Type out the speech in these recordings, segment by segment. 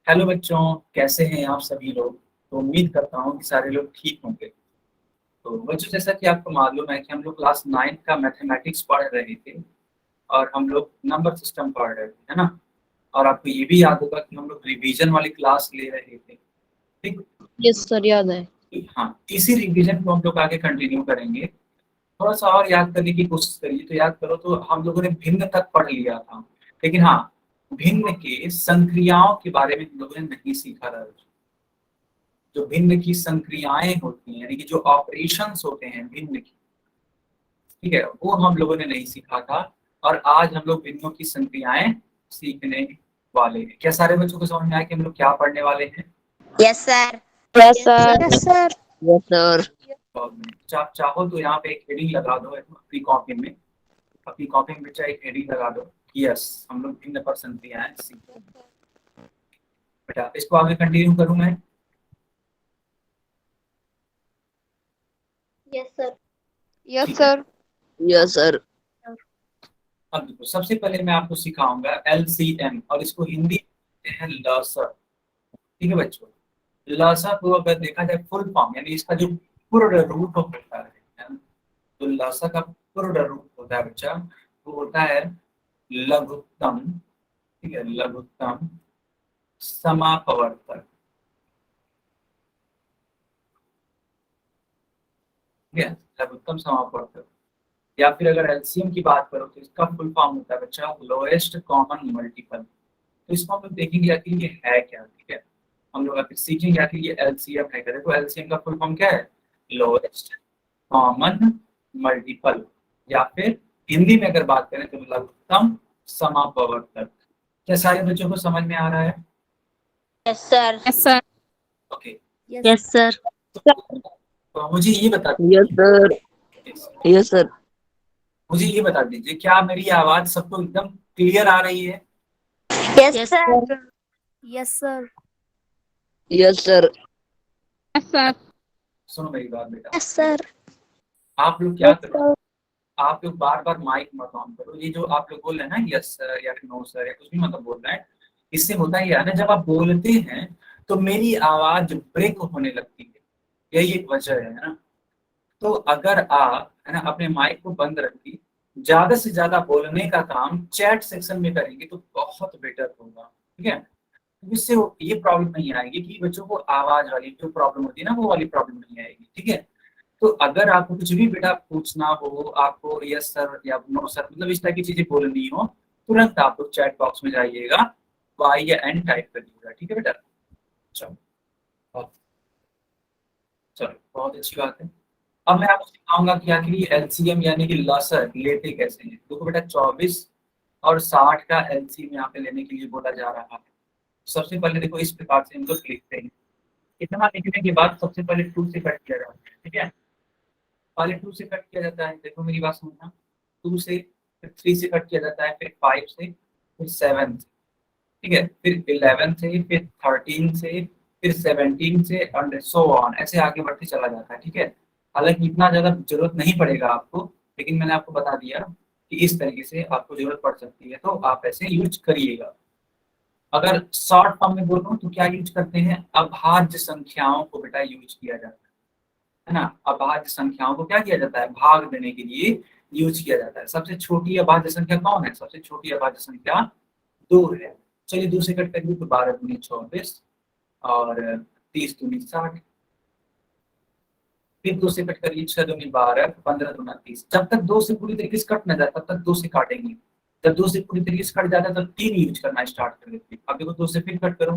Hello बच्चों, कैसे हैं आप सभी लोग। तो उम्मीद करता हूँ कि सारे लोग ठीक होंगे। तो बच्चों, जैसा कि आपको मालूम है कि हम लोग क्लास 9 का मैथमेटिक्स पढ़ रहे थे और हम लोग नंबर सिस्टम पढ़ रहे थे, है ना। और आपको ये भी याद होगा कि हम लोग रिवीजन वाली क्लास ले रहे थे, ठीक। यस सर, याद है। हाँ, इसी रिवीजन को हम लोग आगे कंटिन्यू करेंगे। थोड़ा सा और याद करने की कोशिश करिए। तो याद करो, तो हम लोगों ने भिन्न तक पढ़ लिया था, लेकिन हाँ, भिन्न के संक्रियाओं के बारे में हम लोगों ने नहीं सीखा था। जो भिन्न की संक्रियाएं होती हैं, यानी कि जो ऑपरेशंस होते हैं भिन्न की, ठीक है, वो हम लोगों ने नहीं सीखा था। और आज हम लोग भिन्नों की संक्रियाएं सीखने वाले हैं। क्या सारे बच्चों को समझ में आया कि हम लोग क्या पढ़ने वाले हैं? Yes sir. Yes sir. Yes sir. Yes sir. आप चाहो तो यहाँ पे एक हेडिंग लगा दो अपनी कॉपी में। अपनी कॉपी में बच्चा एक हेडिंग लगा दो, यस हम लोग भिन्न पर संक्रियाएं सीखें। बेटा इसको आगे कंटिन्यू करूं मैं? Yes sir. Yes sir. Yes sir. अब देखो, सबसे पहले मैं आपको सिखाऊंगा LCM, और इसको हिंदी में कहते हैं लसर। ठीक है बच्चों, लसर को अगर देखा जाए फुल फॉर्म, यानी इसका जो पूर्ण रूप होता है, तो लसर का पूर्ण रूप होता है बच्चा, वो होता है लघुत्तम। ठीक है, लघुत्तम समापवर्तक। ठीक है, लघुत्तम समापवर्तक। या फिर अगर एलसीएम की बात करो तो इसका फुल फॉर्म होता है बच्चा लोएस्ट कॉमन मल्टीपल। तो इसको हम लोग देखेंगे आखिर ये है क्या। ठीक है, हम लोग आखिर सीखेंगे आखिर ये एलसीएम है क्या। देखो एलसीएम का फुल फॉर्म क्या है? लोएस्ट कॉमन मल्टीपल, या फिर हिंदी में अगर बात करें तो लघुत्तम समापवर्तक। क्या सारे बच्चों को समझ में आ रहा है? Yes sir. Yes sir. Okay. Yes sir. तो मुझे ये बता यस सर। Yes sir. मुझे ये बता दीजिए, क्या मेरी आवाज सबको एकदम क्लियर आ रही है? Yes sir. Yes sir. Yes sir. Yes sir. सुनो मेरी बात बेटा, यस सर। आप लोग क्या करो, आप लोग बार बार माइक मत ऑन करो। ये जो आप लोग बोल रहे हैं ना यस सर या फिर नो सर या कुछ भी मतलब बोल रहे हैं, इससे होता ही है ना, जब आप बोलते हैं तो मेरी आवाज ब्रेक होने लगती है। यही एक वजह है ना। तो अगर आप है ना अपने माइक को बंद रखिए, ज्यादा से ज्यादा बोलने का काम चैट सेक्शन में करेंगे तो बहुत बेटर होगा। ठीक है, तो इससे ये प्रॉब्लम नहीं आएगी कि बच्चों को आवाज वाली जो प्रॉब्लम होती है ना, वो वाली प्रॉब्लम नहीं आएगी। ठीक है, तो अगर आपको कुछ भी बेटा पूछना हो, आपको यस सर या नो सर मतलब इस तरह की चीजें बोलनी हो, तुरंत आप लोग चैट बॉक्स में जाइएगा, वाई या एन टाइप करिएगा। ठीक है बेटा, चलो चलो बहुत अच्छी बात है। अब मैं आपको सिखाऊंगा कि आखिर ये एलसीएम यानी कि लसर लेते कैसे हैं। देखो बेटा, 24 और 60 का एलसीएम यहाँ पे लेने के लिए बोला जा रहा है। सबसे पहले देखो इस प्रकार से इनको लिखते हैं। इतना लिखने के बाद सबसे पहले 2 से कट किया जाता है। ठीक है, पहले 2 से कट किया जाता है। देखो मेरी बात सुनना, 2 से, फिर 3 से कट किया जाता है, फिर 5 से, फिर 7 से। ठीक है, फिर 11 से, फिर 13 से, फिर 17 से एंड सो ऑन, ऐसे आगे बढ़ते चला जाता है। ठीक है, हालांकि इतना ज्यादा जरूरत नहीं पड़ेगा आपको, लेकिन मैंने आपको बता दिया कि इस तरीके से आपको जरूरत पड़ सकती है, तो आप ऐसे यूज करिएगा। अगर शॉर्ट फॉर्म में बोलूं तो क्या यूज करते हैं? अभाज्य संख्याओं को बेटा यूज किया जाता है ना। अभाज्य संख्याओं को क्या किया जाता है? भाग देने के लिए यूज किया जाता है। सबसे छोटी अभाज्य संख्या कौन है? सबसे छोटी अभाज्य संख्या 2 है। चलिए 2 से कट करिए तो 12 दूनी 24 और 30 दूनी 60। फिर 2 से कट करिए, 6 दूनी 12, 15 दूना 30। जब तक 2 से पूरी तरीके से कट ना जाए तब तक 2 से काटेंगे। जब 2 से पूरी तरीके से कट जाता है तब 3 यूज करना स्टार्ट कर देते हैं। अब देखो 2 से फिर कट करो,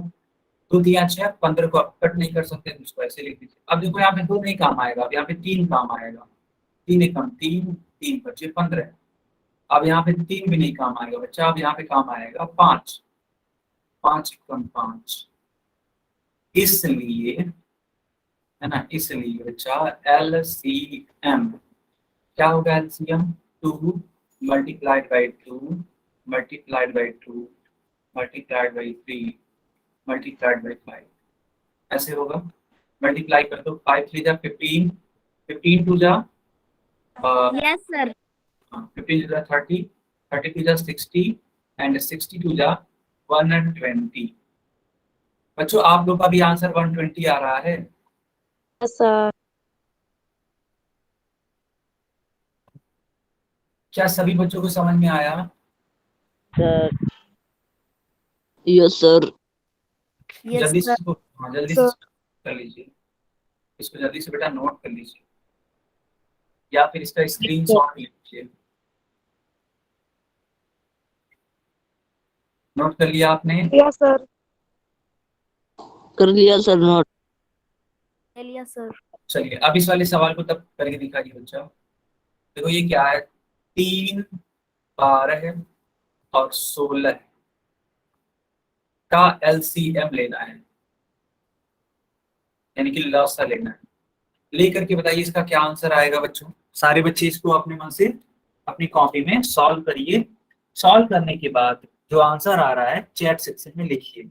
2 दिया 6, 15 को आप कट नहीं कर सकते तो उसको ऐसे लिख दीजिए। अब देखो यहाँ पे 2 नहीं काम आएगा, अब यहाँ पे 3 काम आएगा। 3 एकम 3, 3 बचे 15। अब यहाँ पे 3 भी नहीं काम आएगा बच्चा, अब यहाँ पे काम आएगा 5, 5 एकम 5। इसलिए है ना, इसलिए बच्चा LCM क्या होगा? LCM 2 multiplied by 2 multiplied by 2 multiplied by 3 multiplied by 5, ऐसे होगा। मल्टीप्लाई कर दो, 5 3 जा 15, 15 2 जा यस सर। 15 जा 30, 30 2 जा 60 एंड 60 2 जा 120। बच्चों आप लोग का भी आंसर 120 आ रहा है? Yes, sir. क्या सभी बच्चों को समझ में आया? Sir. Yes, sir. Yes, जल्दी से sir. इसको, हाँ जल्दी से कर लीजिए, इसको जल्दी से बेटा नोट कर लीजिए या फिर इसका स्क्रीनशॉट ले लीजिए। नोट कर लिया आपने? Yes, sir. कर लिया सर नोट। Elia, sir. चलिए अब इस वाले सवाल को तब करके दिखाइए बच्चा। देखो ये क्या है, 3, 12 और 16 का एलसीएम लेना है, यानी कि लसा लेना है। लेकर के बताइए इसका क्या आंसर आएगा बच्चों। सारे बच्चे इसको अपने मन से अपनी कॉपी में सॉल्व करिए। सॉल्व करने के बाद जो आंसर आ रहा है चैट सेक्शन में लिखिए।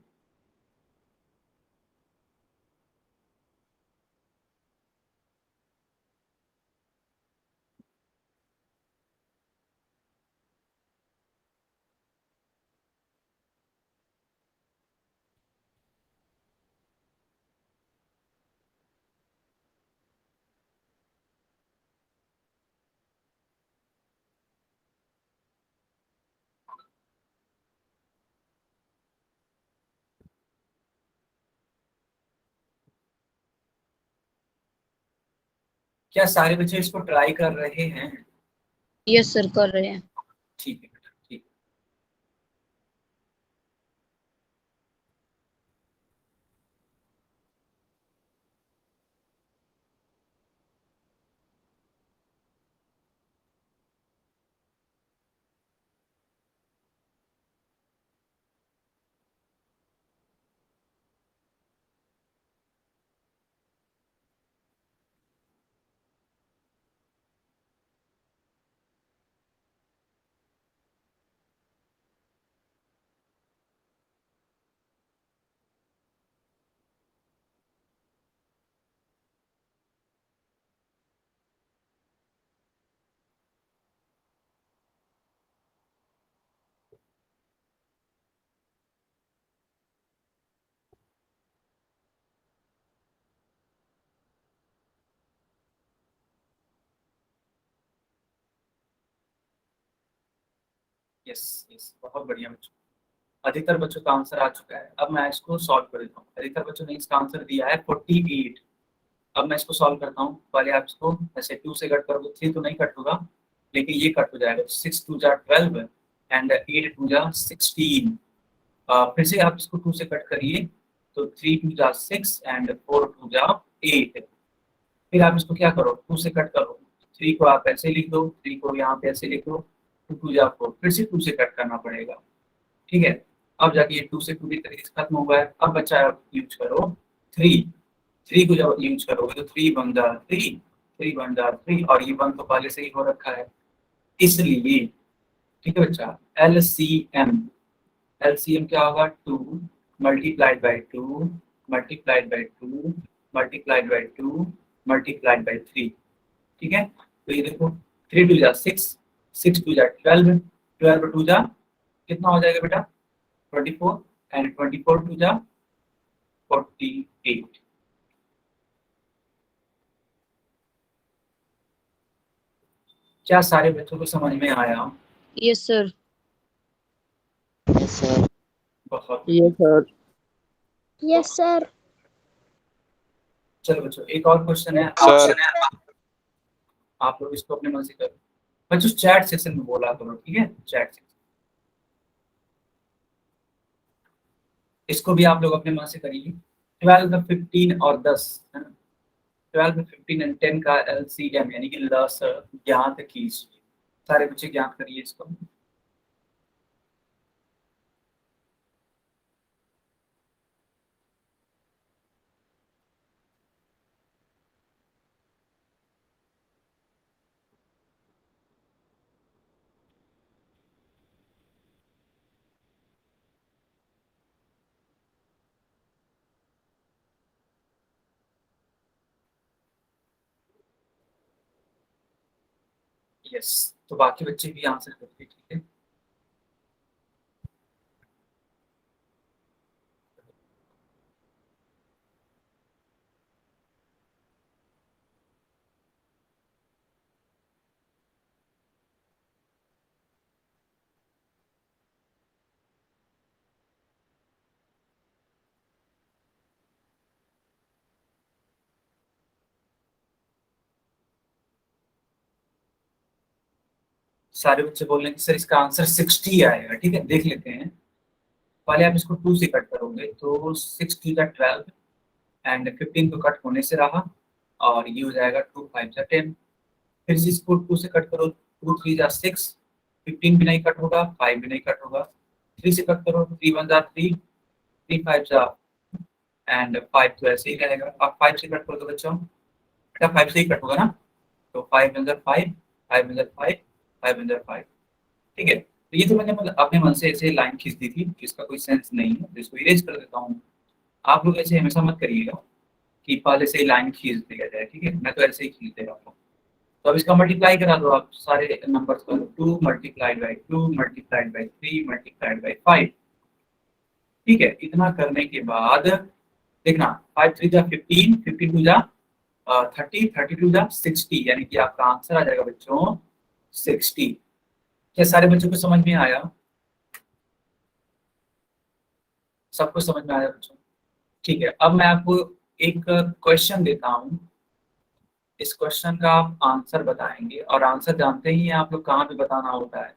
क्या सारे बच्चे इसको ट्राई कर रहे हैं? Yes, sir. कर रहे हैं। ठीक है बेटा, ठीक। यस यस, बहुत बढ़िया बच्चों। अधिकतर बच्चों का आंसर आ चुका है। अब मैं इसको सॉल्व कर देता हूँ। अधिकतर बच्चों ने इसका आंसर दिया है 48। अब मैं इसको सॉल्व करता हूँ। पहले आप इसको ऐसे 2 से कट करोगे, 3 तो नहीं कट होगा लेकिन ये कट हो जाएगा। 6 2 जा 12 एंड 8 2 जा 16। फिर से आप इसको 2 से कट करिए तो 3 2 जा 6 एंड 4 2 जा 8। फिर आप इसको क्या करो, 2 से कट करो। 3 को आप ऐसे लिख दो, 3 को यहाँ पे ऐसे लिख दो, 2 2 जा 4। फिर से 2 से कट करना पड़ेगा, ठीक है। अब जाके ये 2 से पूरी तरीके से खत्म हुआ है। अब बच्चा आप यूज करो 3। 3 को जब यूज करोगे तो 3 1 जा 3, 3 1 जा 3 और ये 1 तो पहले से ही हो रखा है इसलिए, ठीक है बच्चा। एलसीएम, एलसीएम क्या होगा, 2 multiplied by 2 multiplied by 2 multiplied by 2 multiplied by 3, ठीक है। तो ये देखो 3 2 जा 6, 6 2 जा 12, 12 2 जा कितना हो जाएगा बेटा 24 एंड 24 2 जा 48। क्या सारे बच्चों को समझ में आया? Yes, sir. Yes, sir. बहुत। Yes, sir. Yes, sir. चलो बच्चों एक और क्वेश्चन है। सर आप लोग इसको अपने मन से करो बच्चों। चैट सेक्शन में बोला करो, ठीक है। चैट सेक्शन इसको भी आप लोग अपने मन से करिए। 12 में 15 और 10 है ना। 12 में 15 एंड 10 का एलसीएम यानी कि लसाअ ज्ञात कीजिए। सारे बच्चे ज्ञात करिए इसको। यस, तो बाकी बच्चे भी आंसर करते, ठीक है। सारे बच्चे बोल रहे हैं कि सर इसका आंसर 60 आएगा। ठीक है, देख लेते हैं। पहले आप इसको 2 से कट करोगे तो 60 का 12 एंड 15 तो कट होने से रहा और ये हो जाएगा 2 5 जा 10। फिर से इसको 2 से कट करो, 2 3 जा 6, 15 भी नहीं कट होगा, 5 भी नहीं कट होगा। 3 से कट करो, 3 1 जा 3, 3 5 जा एंड 5 तो ऐसे ही रहेगा। अब 5 से कट करो तो बच्चों बेटा 5 से ही कट होगा ना, तो 5 1 जा 5, 5 1 जा 5, 5 1 जा 5। ठीक है, तो ये तो मैंने मतलब अपने मन से ऐसे लाइन खींच दी थी, इसका कोई सेंस नहीं है, तो इसको इरेज कर देता हूँ। आप लोग ऐसे हमेशा मत करिएगा कि पहले से ही लाइन खींच दिया जाए। ठीक है, मैं तो ऐसे ही खींच दे रहा हूँ। तो अब इसका मल्टीप्लाई करा दो आप सारे नंबर्स को, 2 multiplied by 2 multiplied by 3 multiplied by 5। ठीक है, इतना करने के बाद देखना 5 3 जा 15, 15 2 जा 30, 32 जा 60, यानी कि आपका आंसर आ जाएगा बच्चों 60। क्या सारे बच्चों को समझ में आया? सबको समझ में आया बच्चों? ठीक है, अब मैं आपको एक क्वेश्चन देता हूँ। इस क्वेश्चन का आप आंसर बताएंगे और आंसर जानते ही हैं आप लोग कहाँ पे बताना होता है।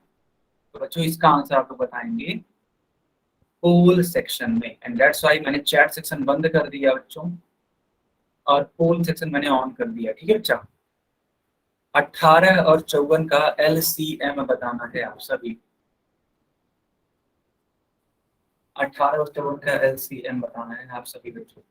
तो बच्चों इसका आंसर आप लोग बताएंगे पोल सेक्शन में, एंड दैट्स व्हाई मैंने चैट सेक्शन बंद कर दिया बच्चों और पोल सेक्शन मैंने ऑन कर दिया। ठीक है बच्चा, 18 और 54 का LCM बताना है आप सभी। 18 और 54 का LCM बताना है आप सभी बच्चों।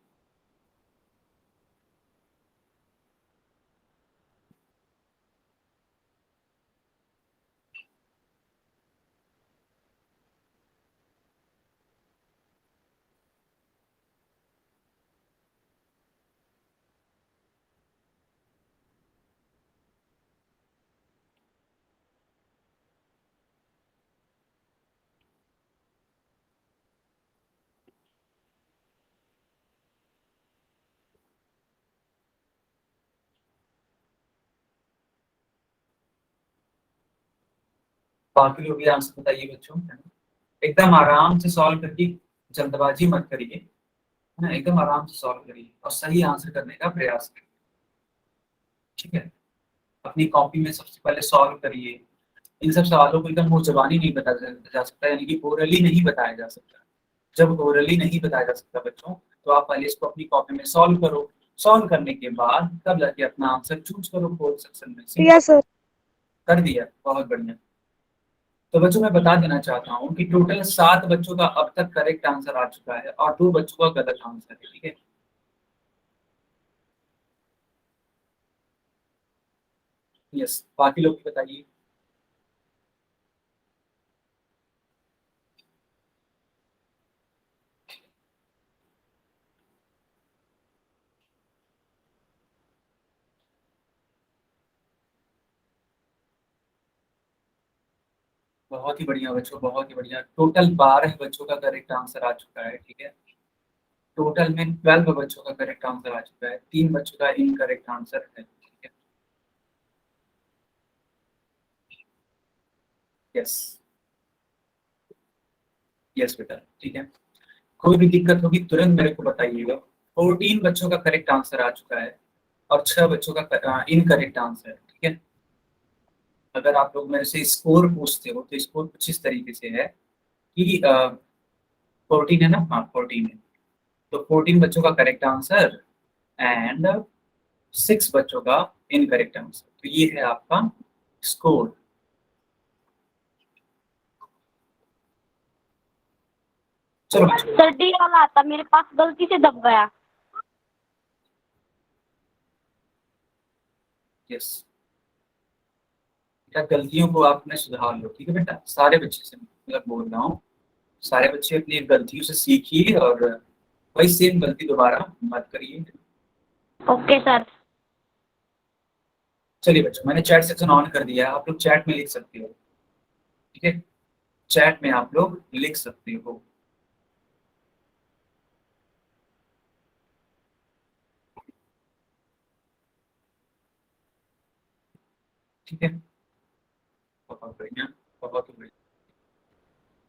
बाकी लोग भी आंसर बताइए बच्चों, है ना? एकदम आराम से सॉल्व करके, जल्दबाजी मत करिए, है ना? एकदम आराम से सॉल्व करिए और सही आंसर करने का प्रयास करिए। ठीक है, अपनी कॉपी में सबसे पहले सॉल्व करिए। इन सब सवालों को एकदम मुंह जबानी नहीं बताया जा सकता, यानी कि ओरली नहीं बताया जा सकता। जब ओरली नहीं बताया जा सकता बच्चों, तो आप पहले इसको अपनी कॉपी में सॉल्व करो। सॉल्व करने के बाद तब जाके अपना आंसर चूज करो पोल सेक्शन में से। Yes sir. कर दिया, बहुत बढ़िया। तो बच्चों मैं बता देना चाहता हूँ कि टोटल 7 बच्चों का अब तक करेक्ट आंसर आ चुका है और 2 बच्चों का गलत आंसर है। ठीक है, यस, बाकी लोग भी बताइए। बहुत ही बढ़िया बच्चों, बहुत ही बढ़िया। टोटल 12 बच्चों का करेक्ट आंसर आ चुका है। ठीक है, टोटल में 12 बच्चों का करेक्ट आंसर आ चुका है, 3 बच्चों का इनकरेक्ट आंसर है। ठीक है, यस यस बेटा। ठीक है, कोई भी दिक्कत होगी तुरंत मेरे को बताइएगा। 14 बच्चों का करेक्ट आंसर आ चुका है और 6 बच्चों का इनकरेक्ट आंसर है। ठीक है, अगर आप लोग मेरे से स्कोर पूछते हो तो स्कोर कुछ इस तरीके से है कि 14 है ना, हाँ 14 है, तो 14 बच्चों का करेक्ट आंसर एंड 6 बच्चों का इनकरेक्ट आंसर, तो ये है आपका स्कोर। चलो बच्चों, सर डी वाला आता मेरे पास गलती से दब गया। यस बेटा, गलतियों को आपने सुधार लो। ठीक है बेटा, सारे बच्चे से मतलब बोल रहा हूँ, सारे बच्चे अपनी गलतियों से सीखिए और वही सेम गलती दोबारा मत करिए। Okay sir. चलिए बच्चों, मैंने चैट सेक्शन ऑन कर दिया है, आप लोग चैट में लिख सकते हो। ठीक है, चैट में आप लोग लिख सकते हो। ठीक है, बहुत बढ़िया, बहुत बढ़िया।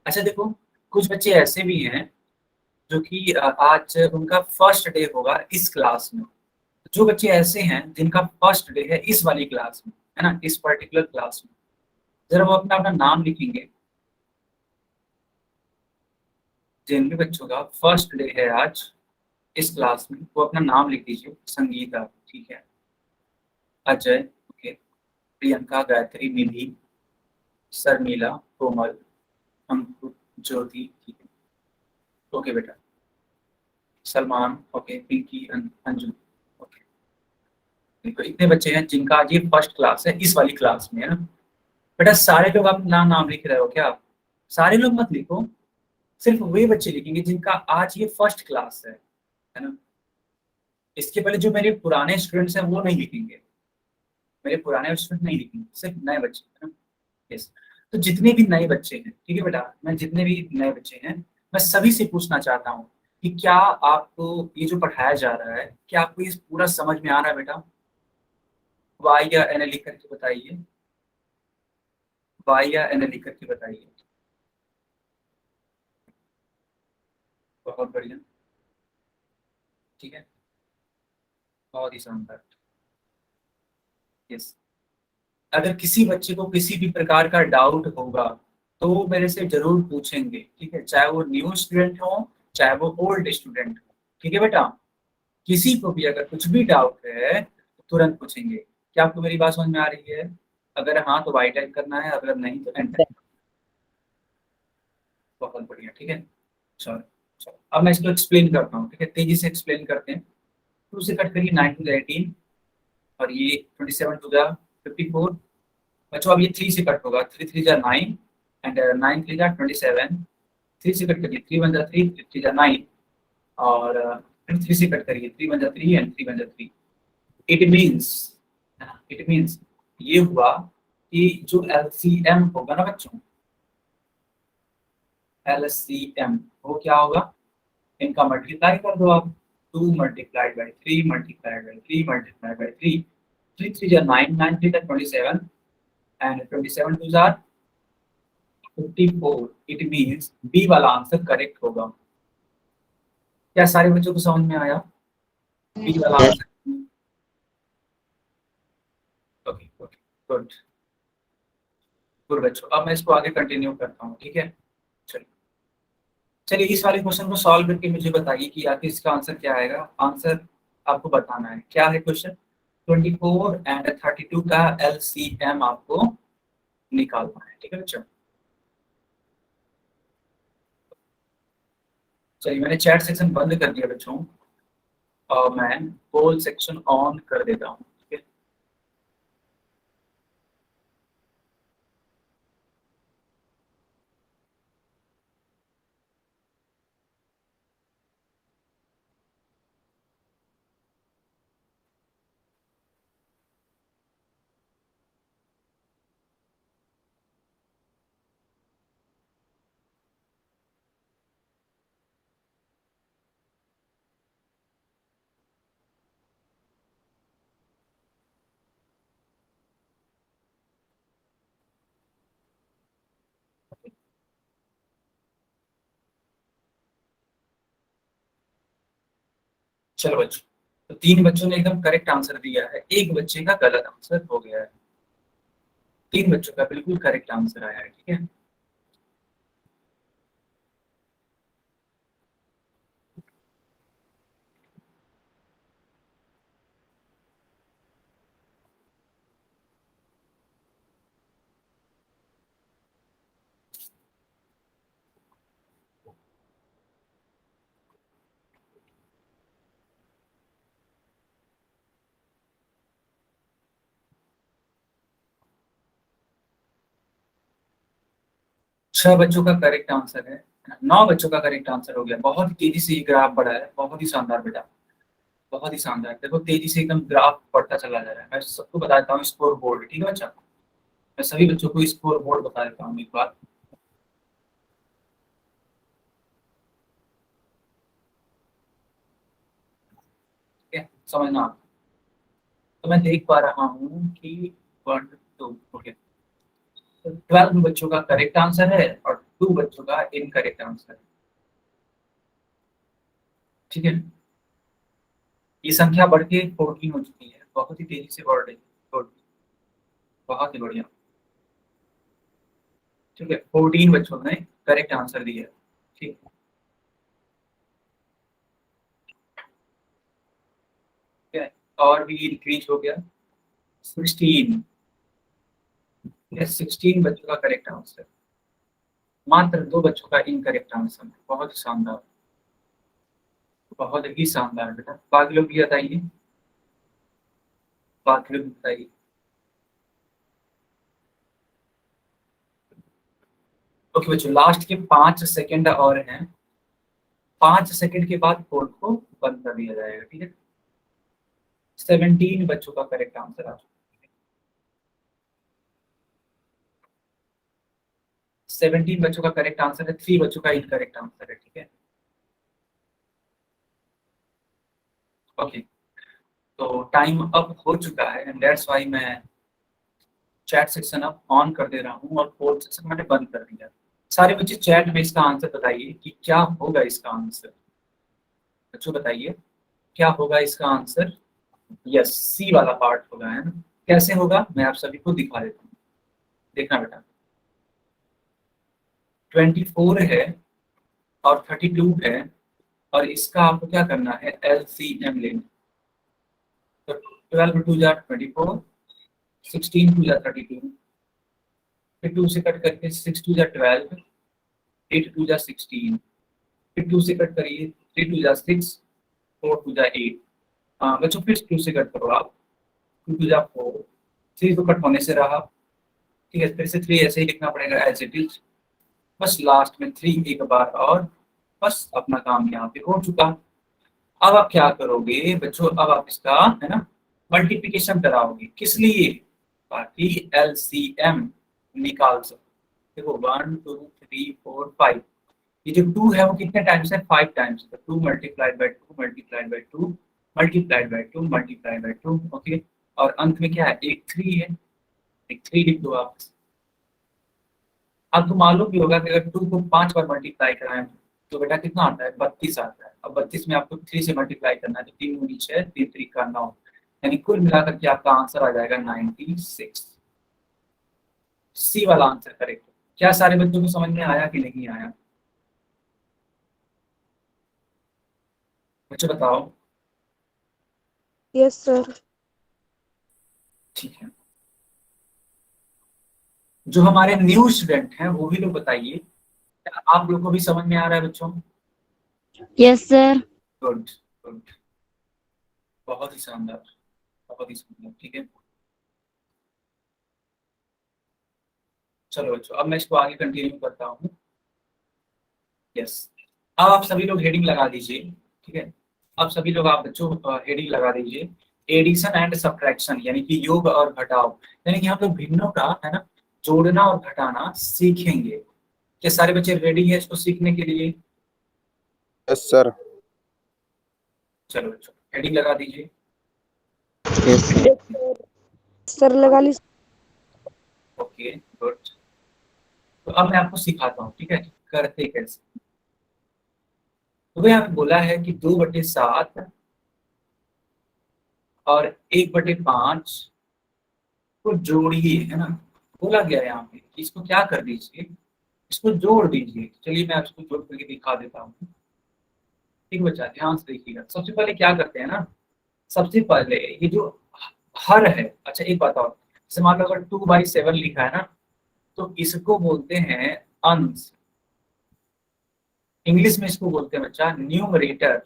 अच्छा देखो, कुछ बच्चे ऐसे भी हैं जो कि आज उनका फर्स्ट डे होगा इस क्लास में। जो बच्चे ऐसे हैं जिनका फर्स्ट डे है इस वाली क्लास में, है ना, इस पर्टिकुलर क्लास में, जरा वो अपना अपना नाम लिखेंगे। जिन भी बच्चों का फर्स्ट डे है आज इस क्लास में, वो अपना नाम लिख दीजिए। संगीता, ठीक है, अजय, ओके, प्रियंका, गायत्री, निधि, शर्मिला, कोमल, अंकुर, ज्योति, ठीक है, ओके बेटा, सलमान, ओके, पिंकी, अंजू, ओके। देखो इतने बच्चे हैं जिनका आज ये फर्स्ट क्लास है इस वाली क्लास में, है ना बेटा। सारे लोग अपना नाम लिख रहे हो क्या? सारे लोग मत लिखो, सिर्फ वही बच्चे लिखेंगे जिनका आज ये फर्स्ट क्लास है ना। इसके पहले जो मेरे पुराने स्टूडेंट्स हैं वो नहीं लिखेंगे, मेरे पुराने स्टूडेंट नहीं लिखेंगे, सिर्फ नए बच्चे, है ना। यस, तो जितने भी नए बच्चे हैं, ठीक है बेटा, मैं जितने भी नए बच्चे हैं मैं सभी से पूछना चाहता हूँ कि क्या आपको ये जो पढ़ाया जा रहा है, क्या आपको ये पूरा समझ में आ रहा है बेटा? वाई या एन लिख करके बताइए, वाई या एन लिख करके बताइए। बहुत बढ़िया, ठीक है, बहुत ही शानदार। यस, अगर किसी बच्चे को किसी भी प्रकार का डाउट होगा तो वो मेरे से जरूर पूछेंगे, ठीक है, चाहे वो न्यू स्टूडेंट हो चाहे वो ओल्ड स्टूडेंट हो, ठीक है बेटा। किसी को भी अगर कुछ भी डाउट है तो तुरंत पूछेंगे। क्या आपको मेरी बात समझ में आ रही है? अगर हाँ तो वाई टाइप करना है, अगर नहीं तो एंटर। बहुत बढ़िया, ठीक है, चलो चलो अब मैं इसको एक्सप्लेन करता हूँ, ठीक है, तेजी से एक्सप्लेन करते हैं। टू से कट करिए 9 टू 18, और ये 27 टू 54। बच्चों अब ये 3 से कट होगा, 3 3 जा 9 एंड 9 3 जा 27। 3 से कट करिए, 3 1 जा 3, 3 जा 9, और फिर 3 से कट करिए, 3 1 जा 3 एंड 3 1 जा 3। इट मीन्स ये हुआ कि जो एलसीएम होगा ना बच्चों, एलसीएम वो क्या होगा, इनका मल्टीप्लाई कर दो आप। 2 multiplied by 3 multiplied by 3 multiplied by 3, 3 3 जा 9, 9 3 जा 27 एंड 27 2 जा 54। इट मीन्स बी वाला आंसर करेक्ट होगा। क्या सारे बच्चों को समझ में आया? बी वाला Yes. Answer, okay okay, good good बच्चों। अब मैं इसको आगे कंटिन्यू करता हूँ, ठीक है। चलिए चलिए इस वाले क्वेश्चन को सॉल्व करके मुझे बताइए कि आखिर इसका आंसर क्या आएगा। आंसर आपको बताना है, क्या है क्वेश्चन। 24 एंड 32 का एलसीएम आपको निकालना है, ठीक है बच्चों। चलिए मैंने चैट सेक्शन बंद कर दिया बच्चों, और मैं पोल सेक्शन ऑन कर देता हूँ, ठीक है। चलो बच्चों, तो 3 बच्चों ने एकदम करेक्ट आंसर दिया है, एक बच्चे का गलत आंसर हो गया है। 3 बच्चों का बिल्कुल करेक्ट आंसर आया है, ठीक है। छह बच्चों का करेक्ट आंसर है, 9 बच्चों का करेक्ट आंसर हो गया। बहुत ही तेजी से ये ग्राफ बढ़ा है, बहुत ही शानदार बेटा, बहुत ही शानदार। देखो तेजी से एकदम ग्राफ बढ़ता चला जा रहा है। मैं सबको बता देता हूँ स्कोर बोर्ड, ठीक है बच्चा, मैं सभी बच्चों को स्कोर बोर्ड बता देता हूँ एक बार। ठीक है, समझना आप। तो मैं देख पा रहा हूँ कि 1 2 ओके, 12 बच्चों का करेक्ट आंसर है और 2 बच्चों का इनकरेक्ट आंसर है, ठीक है। ये संख्या बढ़ के 14 हो चुकी है, बहुत ही तेजी से बढ़ रही है। Good, बहुत ही बढ़िया। ठीक है, 14 बच्चों ने करेक्ट आंसर दिया। ठीक है, और भी इंक्रीज हो गया 16। 16 बच्चों का करेक्ट आंसर, मात्र 2 बच्चों का इनकरेक्ट आंसर। बहुत ही शानदार, बहुत ही शानदार बेटा। बाकी लोग भी बताइए, बाकी लोग बताइए। ओके बच्चों, लास्ट के 5 सेकंड और हैं। 5 सेकंड के बाद कोड को बंद कर दिया जाएगा। ठीक है, 17 बच्चों का करेक्ट आंसर आ चुका है। 17 बच्चों का करेक्ट आंसर है, 3 बच्चों का इनकरेक्ट आंसर है। ठीक है, ओके, तो टाइम अप हो चुका है एंड दैट्स व्हाई मैं चैट सेक्शन अब ऑन कर दे रहा हूँ और कोड सेक्शन मैंने बंद कर दिया। सारे बच्चे चैट में इसका आंसर बताइए कि क्या होगा इसका आंसर। बच्चों बताइए क्या होगा इसका आंसर। यस, सी वाला पार्ट होगा, है ना। कैसे होगा मैं आप सभी को दिखा देता हूँ, देखना बेटा। 24 है और 32 है और इसका आपको क्या करना है, LCM लेना। तो 12 2 जा 24, 16 2 जा 32, फिर 2 से कट करके 6 2 जा 12, 8 2 जा 16, फिर 2 से कट करिए 3 2 जा 6, 4 2 जा 8। हाँ बच्चों, फिर 2 से कट करो आप, 2 2 जा 4, 3 तो कट होने से रहा। ठीक है, फिर से 3 ऐसे ही लिखना पड़ेगा एज इट इज, बस लास्ट में 3 एक बार और, बस अपना काम यहाँ पे हो चुका। अब आप क्या करोगे बच्चों, अब आप इसका, है ना, मल्टीप्लिकेशन कराओगे। किस लिए, ताकि LCM निकाल सको। देखो 1 2 3 4 5, ये जो 2 है वो कितने टाइम्स है, 5 टाइम्स। तो 2 multiplied by 2 multiplied by 2 multiplied by 2 multiplied by 2। Okay, और अंत में क्या है, एक 3 है, एक 3 लिख दो आप। आपको मालूम भी होगा कि अगर 2 को 5 बार मल्टीप्लाई कराएं तो बेटा कितना आता है, 32 आता है। अब 32 में आपको 3 से मल्टीप्लाई करना है, तो 3 दूनी 6, 3 3 का 9, यानी कुल मिलाकर के आपका आंसर आ जाएगा 96। सी वाला आंसर करेक्ट। क्या सारे बच्चों को समझ में आया कि नहीं आया, बच्चों बताओ। Yes sir. ठीक है, जो हमारे न्यू स्टूडेंट हैं वो भी लोग बताइए, क्या आप लोग को भी समझ में आ रहा है बच्चों। Yes sir. गुड गुड, बहुत ही शानदार, बहुत ही सुंदर। ठीक है, चलो बच्चों अब मैं इसको आगे कंटिन्यू करता हूँ। यस, अब आप सभी लोग हेडिंग लगा दीजिए। ठीक है, अब सभी लोग आप बच्चों हेडिंग लगा दीजिए, एडिशन एंड सब्ट्रैक्शन, यानी कि योग और घटाव। यानी कि हम लोग भिन्नों का, है ना, जोड़ना और घटाना सीखेंगे। क्या सारे बच्चे रेडी है इसको सीखने के लिए। Yes sir. चलो बच्चों हेडिंग लगा दीजिए। सर लगा ली। ओके गुड, तो अब मैं आपको सिखाता हूँ। ठीक है, करते कैसे। तो यहाँ पे बोला है कि 2/7 और 1/5 को जोड़िए, है ना। बोला गया है यहाँ पे कि इसको क्या कर दीजिए, इसको जोड़ दीजिए। चलिए मैं आपको जोड़ करके दिखा देता हूँ। ठीक बच्चा, ध्यान से देखिएगा। सबसे पहले क्या करते हैं ना, सबसे पहले ये जो हर है, अच्छा एक बात और, जैसे मान लो अगर 2/7 लिखा है ना, तो इसको बोलते हैं अंश। इंग्लिश में इसको बोलते हैं बच्चा न्यूमरेटर।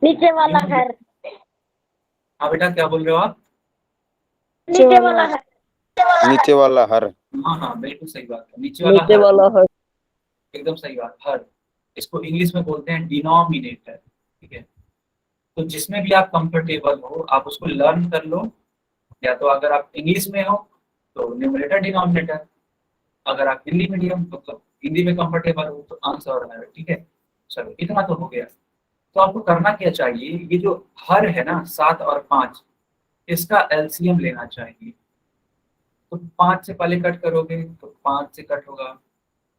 नीचे वाला घर, हाँ बेटा क्या बोल रहे हो आप। नीचे वाला घर, नीचे वाला हर। हाँ हाँ बिल्कुल सही बात है, नीचे नीचे वाला वाला हर, है। एकदम सही बात, हर। इसको इंग्लिश में बोलते हैं डिनोमिनेटर। ठीक है, तो जिसमें भी आप कंफर्टेबल हो आप उसको लर्न कर लो। या तो अगर आप इंग्लिश में हो तो न्यूमरेटर डिनोमिनेटर, अगर आप हिंदी मीडियम तो हिंदी में कंफर्टेबल हो तो आंसर और है। ठीक है, चलो इतना तो हो गया। तो आपको करना क्या चाहिए, ये जो हर है ना 7 और 5, इसका LCM लेना चाहिए। तो 5 से पहले कट करोगे तो 5 से कट होगा,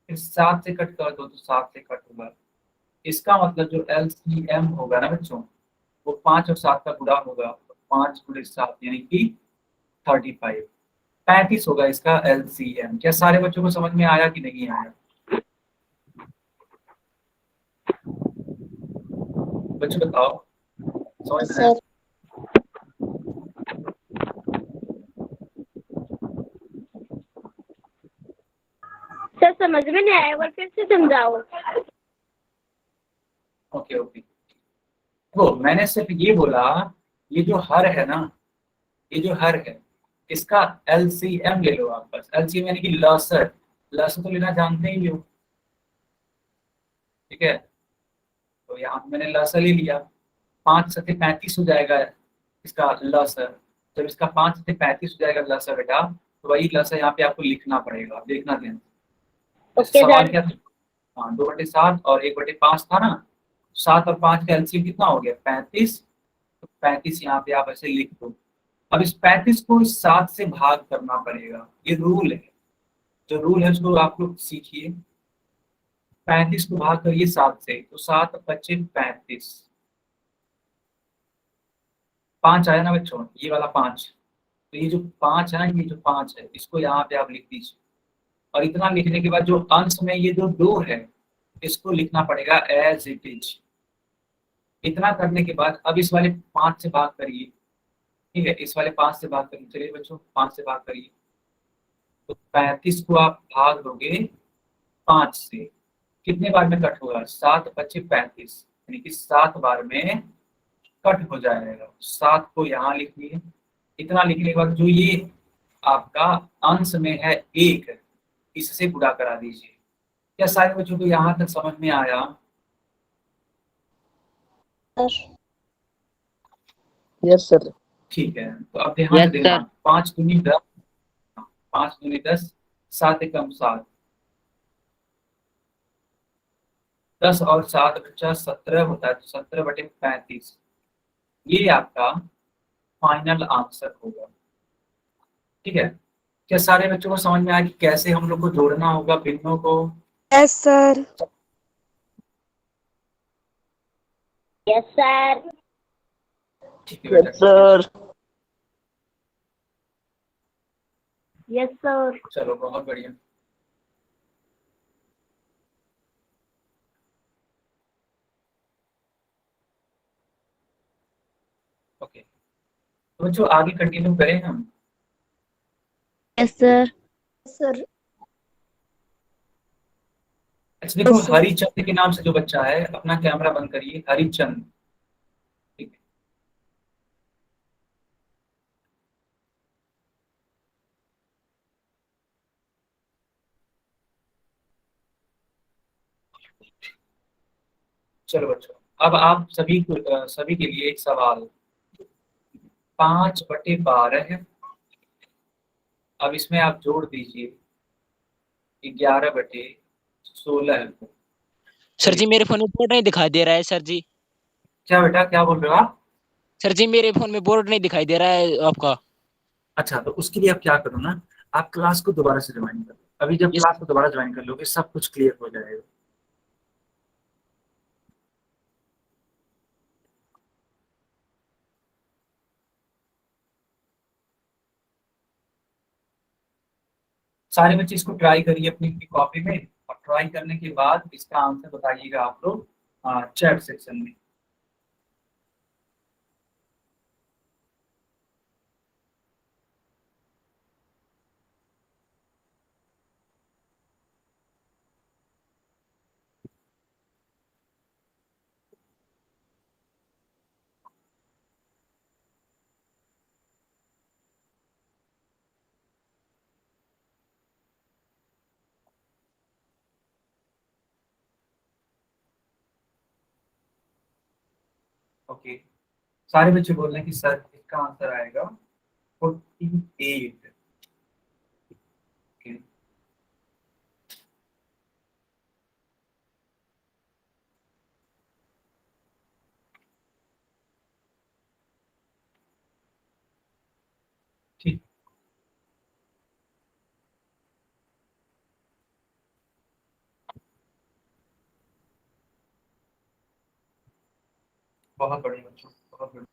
फिर 7 से कट कर दो तो 7 से कट होगा। इसका मतलब जो LCM होगा ना बच्चों, वो 5 और 7 का गुणा होगा। तो 5 × 7 यानी कि 35। 35 होगा इसका एलसीएम। क्या सारे बच्चों को समझ में आया कि नहीं आया? बच्चों बताओ, समझ में आया? सर सर समझ में नहीं आया, और फिर से समझाओ। ओके ओके, तो मैंने सिर्फ ये बोला, ये जो हर है ना, ये जो हर है, इसका एलसीएम ले लो आप बस। एलसीएम यानी कि लसर, लसर तो लेना जानते ही हो, ठीक है? तो यहाँ पे मैंने लसर ले लिया, 5 सत्ते 35 हो जाएगा इसका लसर। जब इसका 5 सत्ते 35 हो जाएगा लसर बेटा, तो वही लसर यहाँ पे आपको लिखना पड़ेगा, देखना ध्यान। ओके सवाल सर। क्या था? हाँ, 2/7 और 1/5 था ना। 7 और 5 का एलसीएम कितना हो गया? 35। तो 35 यहाँ पे आप ऐसे लिख दो। अब इस 35 को इस 7 से भाग करना पड़ेगा, ये रूल है। जो रूल है उसको आप लोग सीखिए। 35 को भाग करिए 7 से, तो 7 बचे 35। 5 आया ना बच्चों, ये वाला 5। तो ये जो 5 है ना, ये जो 5 है, इसको यहाँ पे आप लिख दीजिए। और इतना लिखने के बाद जो अंश में ये जो 2 है, इसको लिखना पड़ेगा एज इट इज। इतना करने के बाद अब इस वाले 5 से भाग करिए, ठीक है? इस वाले 5 से भाग करिए, चलिए बच्चों 5 से भाग करिए। तो 35 को आप भाग दोगे 5 से, कितने बार में कट होगा? 7 बचे 35, यानी कि 7 बार में कट हो जाएगा। 7 को यहाँ लिखिए। इतना लिखने के बाद जो ये आपका अंश में है 1, इससे गुणा करा दीजिए। क्या सारे बच्चों को यहाँ तक समझ में आया? Yes sir. ठीक है, तो अब ध्यान से यस देना। सर। 5 दूनी 10, 5 दूनी 10, 7 एकम 7, 10 और 7 बच्चा 17 होता है, तो 17/35 ये आपका फाइनल आंसर होगा। ठीक है? क्या सारे बच्चों को समझ में आया कि कैसे हम लोग को जोड़ना होगा भिन्नों को? Yes sir. Yes sir. ठीक है बेटा, यस सर। Yes sir. चलो बहुत बढ़िया। ओके, तो बच्चों आगे कंटिन्यू करें हम। Yes sir. सर। अच्छा देखो, यस सर। हरिचंद के नाम से जो बच्चा है, अपना कैमरा बंद करिए। हरिचंद, ठीक है? चलो बच्चों, अब आप सभी के लिए एक सवाल। 5/12 है, अब इसमें आप जोड़ दीजिए 11/16 को। सर जी मेरे फोन में बोर्ड नहीं दिखाई दे रहा है सर जी। क्या बेटा, क्या बोल रहे हो आप? सर जी मेरे फोन में बोर्ड नहीं दिखाई दे रहा है आपका। अच्छा, तो उसके लिए आप क्या करो ना, आप क्लास को दोबारा से ज्वाइन करो। अभी जब ये क्लास को दोबारा ज्वाइन कर लोगे, सब कुछ क्लियर हो जाएगा। सारे बच्चे इसको ट्राई करिए अपनी कॉपी में, और ट्राई करने के बाद इसका आंसर बताइएगा आप लोग चैट सेक्शन में। ओके, सारे बच्चे बोल रहे हैं कि सर इसका आंसर आएगा 48। ओके, ठीक, बहुत बढ़िया बच्चों, बहुत बढ़िया।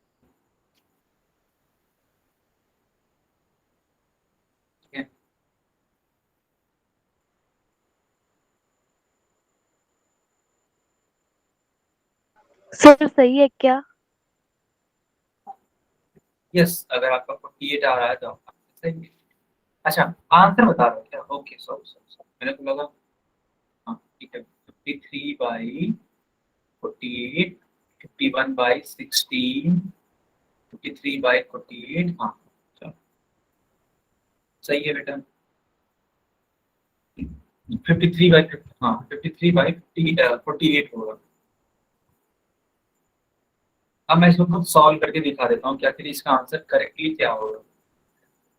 सर सही है क्या? यस, अगर आपका 48 आ रहा है तो आपका सही है। अच्छा, आंसर बता रहे हो क्या? ओके, सॉरी सॉरी सॉरी, मैंने तो लगा। हाँ ठीक है, 53/48, 51/16, 53/48। हाँ चलो, सही है बेटा। 53/50, हाँ 53/48 होगा। अब मैं इसको खुद सॉल्व करके दिखा देता हूँ कि आखिर इसका आंसर करेक्टली क्या होगा।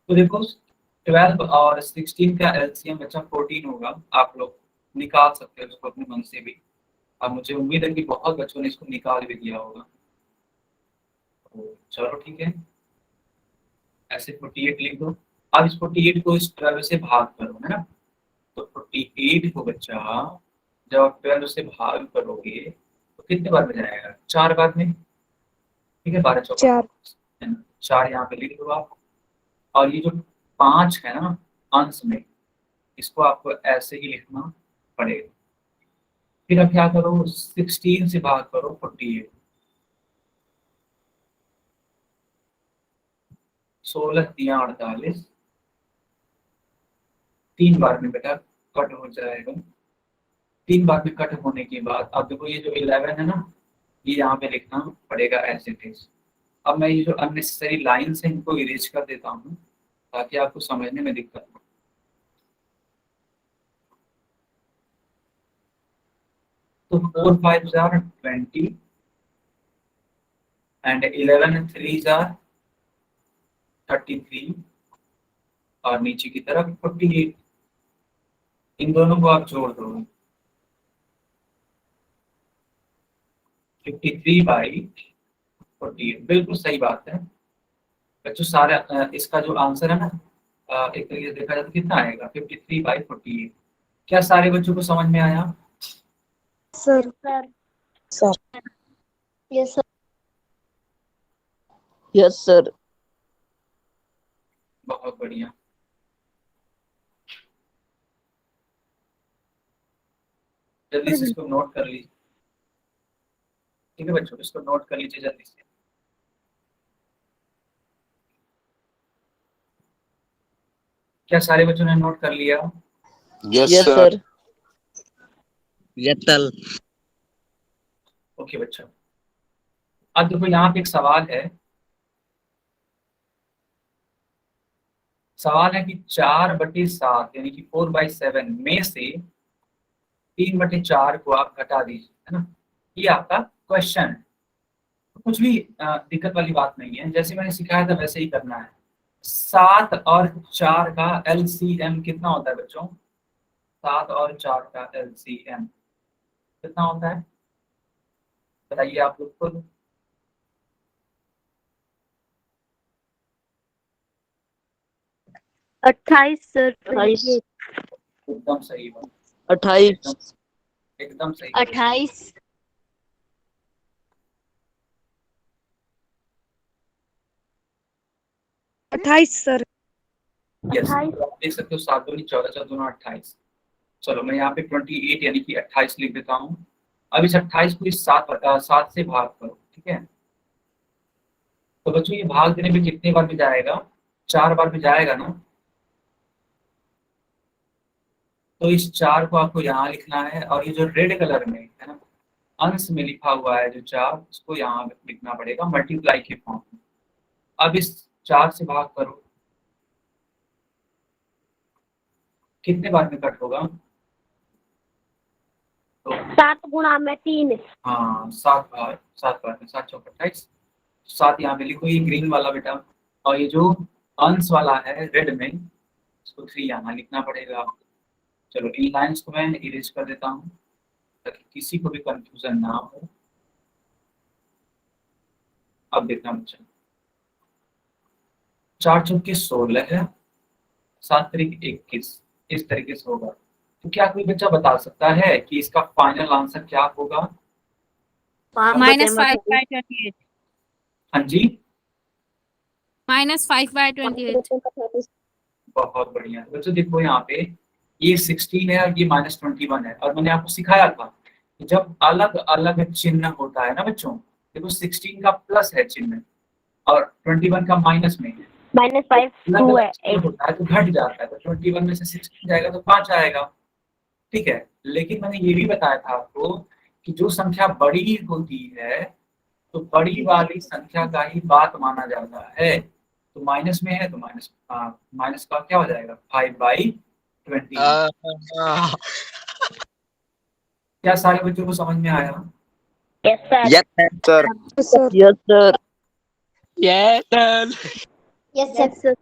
तो देखो, 12 और 16 का एलसीएम बच्चा 14 होगा। आप लोग निकाल सकते हो इसको अपने मन से भी। अब मुझे उम्मीद है कि बहुत बच्चों ने इसको निकाल भी दिया होगा। तो चलो ठीक है, ऐसे 48 लिख दो। अब इस 48 को इस 12 से भाग करो, है ना। तो 48 को बच्चा जब आप 12 से भाग करोगे तो कितने बार में जाएगा? 4 बार में। ठीक है, 12 चौका 4। 4 यहाँ पे लिख दो आप। और ये जो 5 है ना अंश में, इसको आपको ऐसे ही लिखना पड़ेगा। फिर अब क्या करो, 16 से भाग करो 48। 16 दिया 48, 3 बार में बेटा कट हो जाएगा। 3 बार में कट होने के बाद अब देखो, ये जो 11 है ना, ये यहाँ पे लिखना पड़ेगा एज इट इज। अब मैं ये जो अननेसेसरी लाइन्स है इनको इरेज कर देता हूँ ताकि आपको समझने में दिक्कत हो। तो 4 5 are 20 and 11 3s are 33 और नीचे की तरफ 48। इन दोनों को आप जोड़ दो, 53/48। बिल्कुल सही बात है बच्चों। सारा इसका जो आंसर है ना, एक तरीके से देखा जाए तो कितना आएगा? 53/48। क्या सारे बच्चों को समझ में आया? Sir sir. Yes sir. Yes sir. बहुत बढ़िया। जल्दी से इसको नोट कर लीजिए। ठीक है बच्चों, इसको नोट कर लीजिए जल्दी से। क्या सारे बच्चों ने नोट कर लिया? Yes yes sir. सर। यत्तल। ओके बच्चों, अब देखो यहाँ पे एक सवाल है। सवाल है कि 4/7 यानी कि 4/7 में से 3/4 को आप घटा दीजिए, है ना। ये आपका क्वेश्चन है। तो कुछ भी दिक्कत वाली बात नहीं है, जैसे मैंने सिखाया था वैसे ही करना है। 7 और 4 का एलसीएम कितना होता है बच्चों? 7 और 4 का एलसीएम कितना होता है बताइए आप लोग खुद। 28 सर। 28। एकदम सही बात, 28। एकदम सही। 28। 28 सर। यस, आप देख सकते हो 7 दूनी 14, 14 दूना 28। चलो मैं यहाँ पे 28 यानी कि 28 लिख देता हूँ। अब इस 28 को इस 7 से भाग करो, ठीक है। तो बच्चों ये भाग देने में कितने बार में जाएगा? 4 बार में जाएगा ना। तो इस 4 को आपको यहाँ लिखना है और ये जो रेड कलर में है ना अंश में लिखा हुआ है जो 4, उसको यहाँ लिखना पड़ेगा मल्टीप्लाई के फॉर्म में। अब इस 4 से भाग करो, कितने बार में कट होगा? तो 7 गुणा में 3। हाँ 7 बार, 7 बार में 7 चौक 28। 7 यहाँ पे लिखो, ये ग्रीन वाला बेटा। और ये जो अंश वाला है रेड में, इसको 3 यहाँ लिखना पड़ेगा। चलो इन लाइन्स को मैं इरेज कर देता हूँ ताकि किसी को भी कंफ्यूजन ना हो। अब देखना बच्चा, 4 चौके 16 है, 7 तरीके 21, इस तरीके से होगा। तो क्या कोई बच्चा बता सकता है कि इसका फाइनल आंसर क्या होगा? -5/28। हाँ जी, -5/28। बहुत बढ़िया। बच्चों देखो यहाँ पे ये 16 है और ये -21 है, और मैंने आपको सिखाया था जब अलग अलग चिन्ह होता है ना बच्चों, देखो 16 का प्लस है चिन्ह और 21 का माइनस में है, -5 अलग 2 अलग है चिन्ह 8। होता है तो घट जाता है, तो 21 में से 16 जाएगा तो 5 आएगा, ठीक है। लेकिन मैंने ये भी बताया था आपको कि जो संख्या बड़ी होती है तो बड़ी वाली संख्या का ही बात माना जाता है, तो माइनस में है तो माइनस का क्या हो जाएगा 5/20। क्या सारे बच्चों को समझ में आया? Yes sir. Yes sir. Sir yes sir. Yes sir. Yes sir.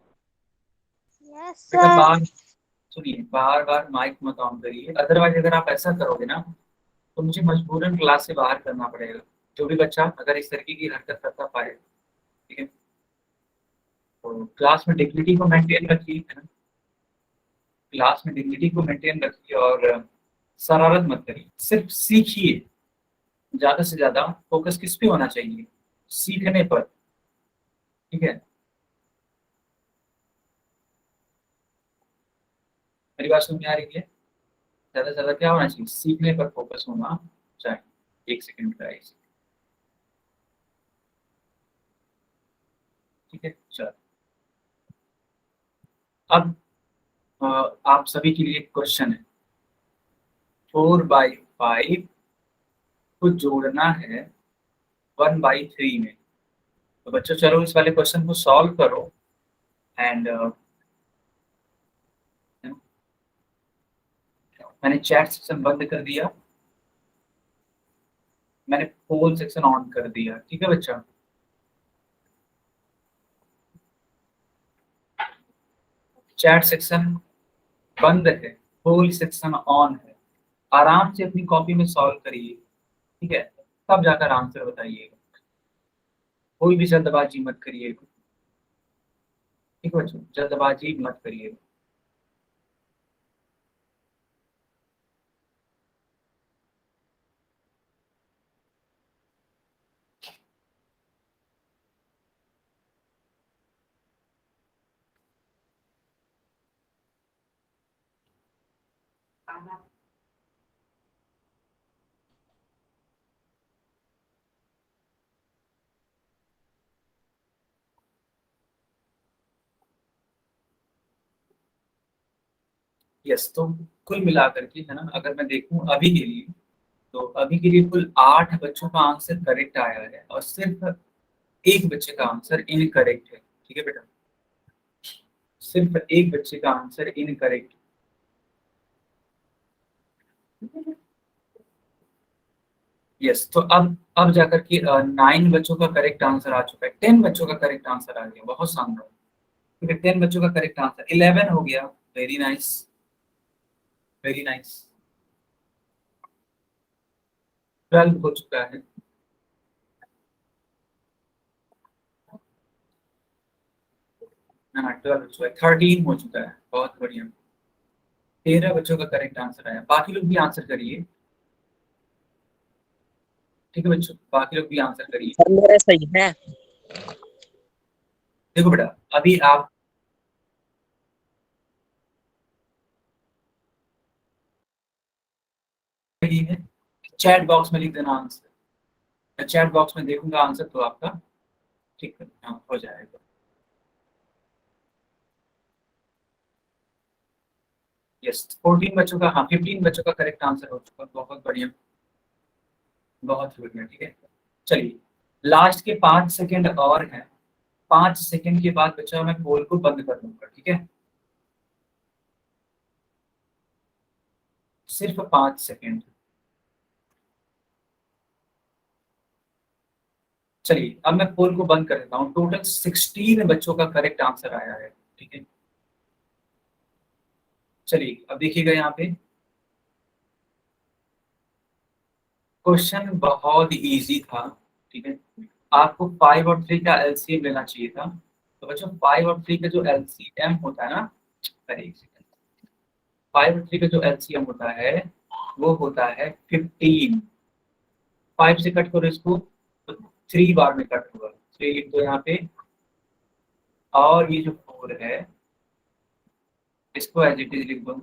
Yes बेटा सर। बार सुनिए, बार बार माइक मत ऑन करिए, अदरवाइज अगर आप ऐसा करोगे ना तो मुझे मजबूरन क्लास से बाहर करना पड़ेगा। जो भी बच्चा अगर इस तरीके की हरकत करता पाए, ठीक है, तो क्लास में डिग्निटी को मेंटेन रखिए, है ना, क्लास में डिग्निटी को मेंटेन रखिए और शरारत मत करिए, सिर्फ सीखिए। ज्यादा से ज्यादा फोकस किस पे होना चाहिए? सीखने पर, ठीक है। मेरी बात समझ में आ रही है? ज्यादा से ज्यादा क्या होना चाहिए? सीखने पर फोकस होना चाहिए। एक सेकंड का, एक सेकंड, ठीक है। चलो अब आप सभी के लिए क्वेश्चन है, 4/5 को जोड़ना है 1/3 में। तो बच्चों चलो इस वाले क्वेश्चन को सॉल्व करो एंड मैंने चैट सेक्शन बंद कर दिया, मैंने पोल सेक्शन ऑन कर दिया, ठीक है बच्चा। चैट सेक्शन बंद है, पोल सेक्शन ऑन है। आराम से अपनी कॉपी में सॉल्व करिए, ठीक है, तब जाकर आंसर बताइएगा। कोई भी जल्दबाजी मत करिए, ठीक है बच्चों, जल्दबाजी मत करिए। यस, तो कुल मिलाकर के, है ना, अगर मैं देखूं अभी के लिए, तो अभी के लिए कुल 8 बच्चों का आंसर करेक्ट आया है और सिर्फ एक बच्चे का आंसर इनकरेक्ट है, ठीक है बेटा, सिर्फ एक बच्चे का आंसर इनकरेक्ट। यस, तो अब जाकर के 9 बच्चों का करेक्ट आंसर आ चुका है, 10 बच्चों का करेक्ट आंसर आ गया, बहुत शानदार, ठीक है, 10 बच्चों का करेक्ट आंसर, 11 हो गया, वेरी नाइस, वेरी नाइस। 12 हो चुका है, ना 12 हो चुका है, 13 हो चुका है, बहुत बढ़िया। 13 बच्चों का करेक्ट आंसर आया, बाकी लोग भी आंसर करिए, ठीक है बच्चों, बाकी लोग भी आंसर करिए। सर मेरा सही है। देखो बेटा, अभी आप ये है, चैट बॉक्स में लिख देना आंसर, मैं चैट बॉक्स में देखूंगा आंसर तो आपका ठीक है, हाँ, हो जाएगा। यस, 14 बच्चों का, हाँ 15 बच्चों का करेक्ट आंसर हो चुका, बहुत बढ़िया, बहुत बढ़िया, ठीक है। चलिए लास्ट के 5 सेकंड और हैं, 5 सेकंड के बाद बच्चा मैं पोल को बंद कर दूंगा, ठीक है, सिर्फ 5 सेकंड। चलिए अब मैं पोल को बंद कर देता हूँ, टोटल 16 बच्चों का करेक्ट आंसर आया है, ठीक है। चलिए अब देखिएगा यहाँ पे क्वेश्चन बहुत इजी था, ठीक है, आपको 5 और 3 का एलसीएम लेना चाहिए था। तो बच्चों 5 और 3 का जो एलसीएम होता है ना, अरे एक सेकंड, 5 और 3 का जो एलसीएम होता है वो होता है 15। 5 से कट करो इसको तो 3 बार में कट होगा, 3 लिख दो यहाँ पे, और ये जो 4 है इसको एज इट इज लिख दो,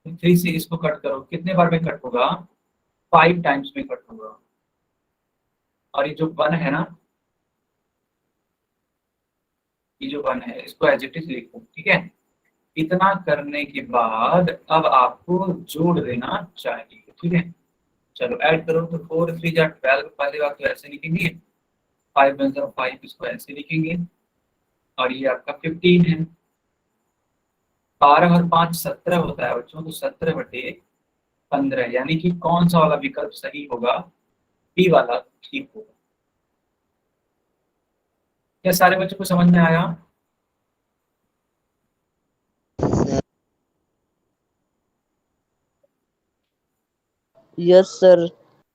3 से इसको कट करो, कितने बार में कट होगा? 5 टाइम्स में कट होगा। और ये जो 1 है ना, ये जो 1 है इसको एज इट इज लिखो, ठीक है। इतना करने के बाद अब आपको जोड़ देना चाहिए, ठीक है। चलो ऐड करो, तो 4 3 जा 12, पहली बात तो ऐसे लिखेंगे, 5 1 5, इसको ऐसे लिखेंगे, और ये आपका 15 है। 12 और 5 17 होता है बच्चों, तो 17/15, यानी कि कौन सा वाला विकल्प सही होगा? बी वाला ठीक होगा। क्या सारे बच्चों को समझ में आया? Yes sir.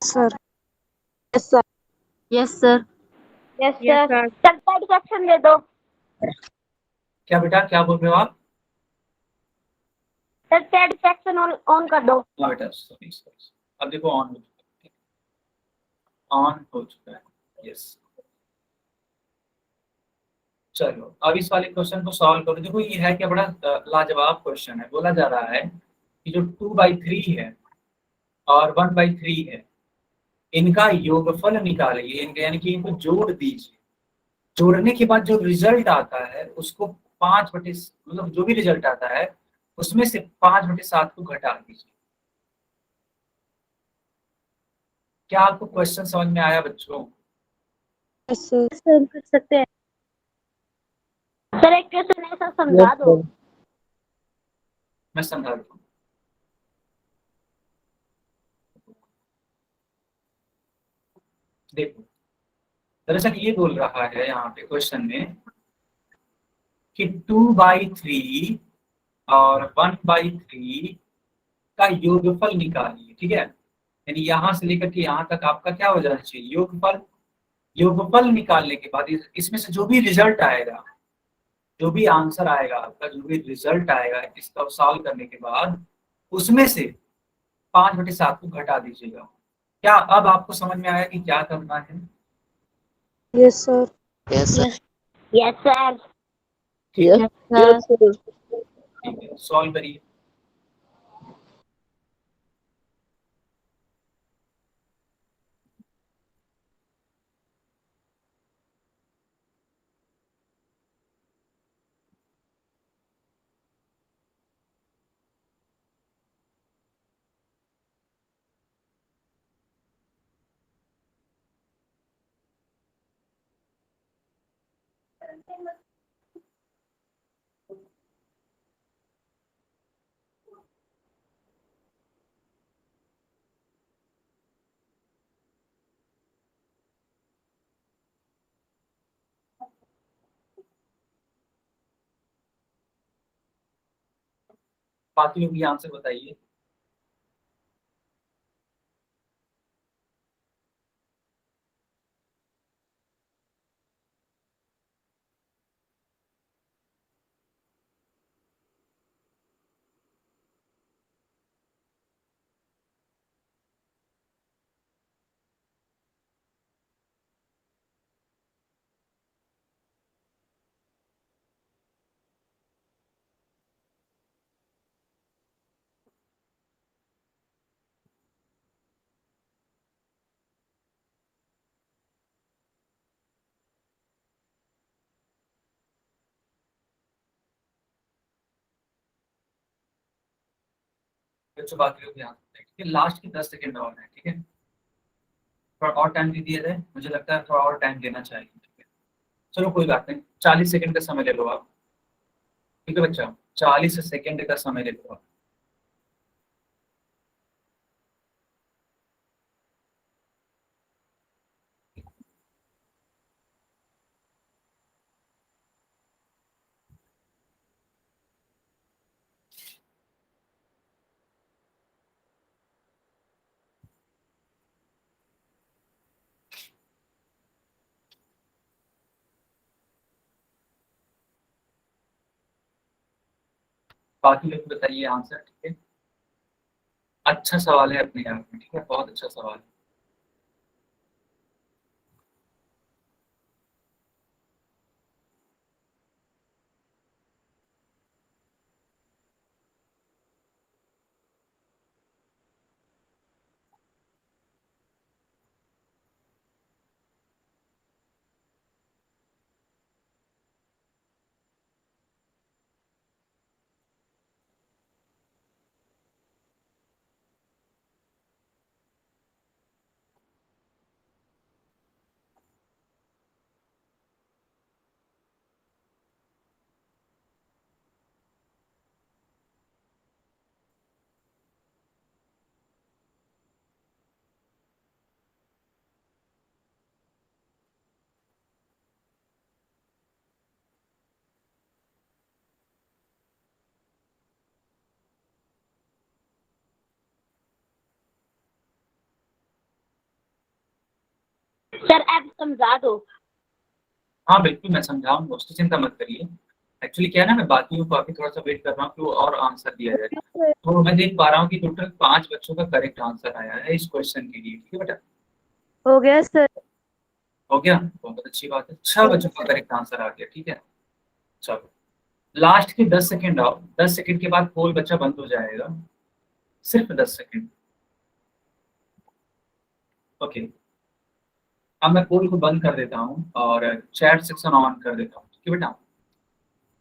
Sir yes sir. Yes sir. Yes Yes, sir. sir. Sir third question दे दो। क्या बेटा, क्या बोल रहे हो आप? सर थर्ड सेक्शन ऑन कर दो। हाँ बेटा, सॉरी सॉरी, अब देखो ऑन हो चुका है, ऑन हो चुका है, यस। चलो अब इस वाले क्वेश्चन को सॉल्व करो। देखो ये है क्या, बड़ा लाजवाब क्वेश्चन है। बोला जा रहा है कि जो 2/3 है और 1/3 है, इनका योगफल निकालिए, इनका यानी कि इनको जोड़ दीजिए। जोड़ने के बाद जो रिजल्ट आता है उसको 5/, मतलब जो भी रिजल्ट आता है उसमें से 5/7 को घटा दीजिए। क्या आपको क्वेश्चन समझ में आया बच्चों? Yes sir. सर कर सकते हैं। सर एक क्वेश्चन ऐसा समझा यस दो। सर। मैं समझा दूँ। देखो दरअसल ये बोल रहा है यहाँ पे क्वेश्चन में कि 2/3 और 1/3 का योगफल निकालिए, ठीक है। यानी यहाँ से लेकर के यहाँ तक आपका क्या हो जाना चाहिए? योगफल। योगफल निकालने के बाद इसमें से जो भी रिजल्ट आएगा, जो भी आंसर आएगा आपका, जो भी रिजल्ट आएगा इसका सॉल्व करने के बाद उसमें से 5/7 को घटा दीजिएगा। क्या अब आपको समझ में आया कि क्या करना है? Yes sir. Yes sir. Yes sir. ठीक है, यस सर। ठीक है, सॉल्व करिए। बाकी लोग ये आंसर बताइए। बच्चों बाकी लोग ध्यान दें, ठीक है। लास्ट के 10 सेकंड और है, ठीक है। थोड़ा और टाइम दे दिया जाए, मुझे लगता है थोड़ा और टाइम देना चाहिए, ठीक है। चलो कोई बात नहीं, 40 सेकंड का समय ले लो आप, ठीक है बच्चा। 40 सेकंड का समय ले लो आप। बाकी लोग बताइए आंसर, ठीक है। अच्छा सवाल है अपने आप में, ठीक है, बहुत अच्छा सवाल है। सर आप समझा दो। हाँ बिल्कुल मैं समझाऊंगा, उसकी चिंता मत करिए। एक्चुअली क्या है ना, मैं बाकियों को अभी थोड़ा सा वेट कर रहा हूँ कि वो और आंसर दिया जाए। तो मैं देख पा रहा हूँ कि टोटल 5 बच्चों का करेक्ट आंसर आया है इस क्वेश्चन के लिए। ठीक है बेटा, हो गया सर। हो गया, बहुत अच्छी बात है। 6 बच्चों का करेक्ट आंसर आ गया। ठीक है, चलो लास्ट के 10 सेकेंड आओ, 10 सेकेंड के बाद पोल बच्चा बंद हो जाएगा, सिर्फ 10 सेकेंड। ओके, अब मैं पोल को बंद कर देता हूँ और चैट सेक्शन ऑन कर देता हूँ। ठीक है बेटा,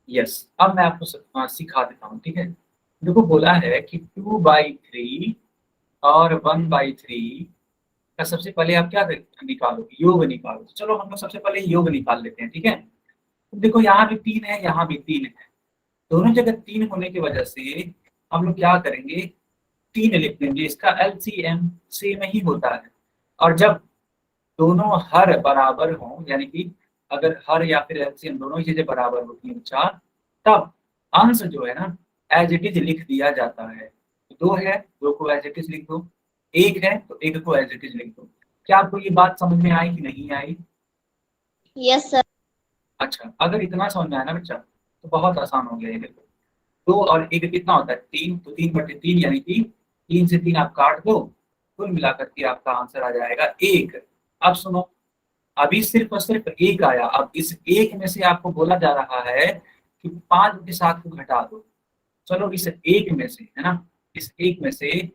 यस, अब मैं आपको सिखा देता हूँ। ठीक है, देखो बोला है कि 2/3 और 1/3 का सबसे पहले आप क्या निकालोगे, योग निकालो। तो चलो हम लोग सबसे पहले योग निकाल लेते हैं। ठीक है, तो देखो यहाँ भी 3 है, यहाँ भी 3 है, दोनों जगह 3 होने की वजह से हम लोग क्या करेंगे, 3 लिख देंगे। इसका एलसीएम सेम ही होता है, और जब दोनों हर बराबर हों, यानी कि अगर हर या फिर एलसीएम दोनों ही चीजें बराबर होती हैं 4, तब अंश जो है ना एज इट इज लिख दिया जाता है। 2 है, 2 को एज इट इज लिख दो, 1 है तो 1 को एज इट इज लिख दो। क्या आपको ये बात समझ में आई कि नहीं आई? Yes sir. अच्छा, अगर इतना समझ में आया ना बच्चा तो बहुत आसान हो गया ये। देखो 2 और 1 कितना होता है, 3, तो 3/3 यानी कि 3 से 3 आप काट दो, कुल मिलाकर के आपका आंसर आ जाएगा 1। अब सुनो, अभी सिर्फ और सिर्फ 1 आया। अब इस 1 में से आपको बोला जा रहा है कि 5/7 को घटा दो। चलो इस 1 में से, है ना, इस 1 में से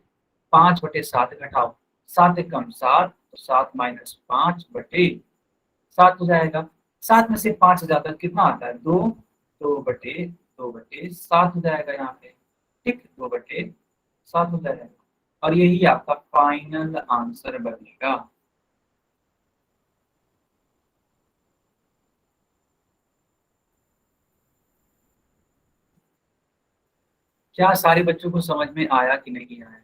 5/7 घटाओ, 7 कम 7, तो 7 - 5/7 हो जाएगा। 7 में से 5 जाता है कितना आता है, 2, 2/7 हो जाएगा यहाँ पे। ठीक, 2/7 हो जाएगा, और यही आपका फाइनल आंसर बनेगा। क्या सारे बच्चों को समझ में आया कि नहीं आया?